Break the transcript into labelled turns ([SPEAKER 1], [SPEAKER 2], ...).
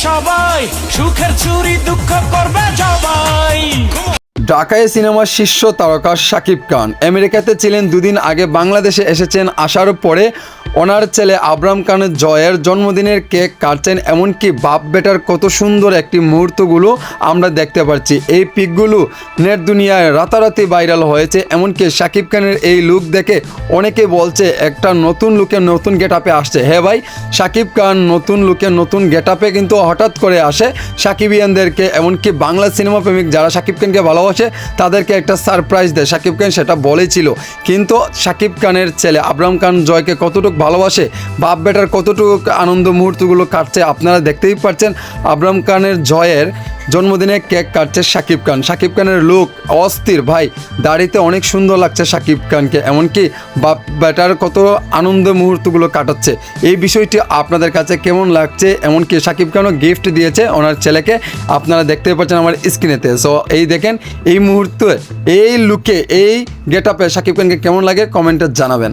[SPEAKER 1] সবাই, সুখের চুরি দুঃখ করবে সবাই।
[SPEAKER 2] ঢাকায় সিনেমার শীর্ষ তারকা শাকিব খান আমেরিকাতে ছিলেন, দুদিন আগে বাংলাদেশে এসেছেন। আসার পরে ওনার ছেলে আবরাম খানের জয়ের জন্মদিনের কেক কাটছেন, এমনকি বাপ বেটার কত সুন্দর একটি মুহূর্তগুলো আমরা দেখতে পাচ্ছি। এই পিকগুলো নেট দুনিয়ায় রাতারাতি ভাইরাল হয়েছে। এমনকি শাকিব খানের এই লুক দেখে অনেকে বলছে একটা নতুন লুকে নতুন গেট আপে আসছে। হ্যাঁ ভাই, শাকিব খান নতুন লুকে নতুন গেট আপে কিন্তু হঠাৎ করে আসে শাকিবিয়ানদেরকে, এমনকি বাংলা সিনেমা প্রেমিক যারা শাকিব খানকে ভালোবাসে তাদেরকে একটা সারপ্রাইজ দেয়। শাকিব খান সেটা বলেছিল, কিন্তু শাকিব খানের ছেলে আবরাম খান জয়কে কতটুকু ভালোবাসে, বাপ বেটার কতটুকু আনন্দ মুহূর্তগুলো কাটছে আপনারা দেখতেই পাচ্ছেন। আবরাম খানের জয়ের জন্মদিনে কেক কাটছে শাকিব খান। শাকিব খানের লুক অস্থির ভাই, দাড়িতে অনেক সুন্দর লাগছে শাকিব খানকে, এমনকি বাপ বেটার কত আনন্দ মুহূর্তগুলো কাটাচ্ছে। এই বিষয়টি আপনাদের কাছে কেমন লাগছে? এমনকি শাকিব খানও গিফট দিয়েছে ওনার ছেলেকে, আপনারা দেখতেই পাচ্ছেন আমার স্ক্রিনেতে। সো এই দেখেন এই মুহূর্তে এই লুকে এই গেট আপে শাকিব খানকে কেমন লাগে কমেন্টে জানাবেন।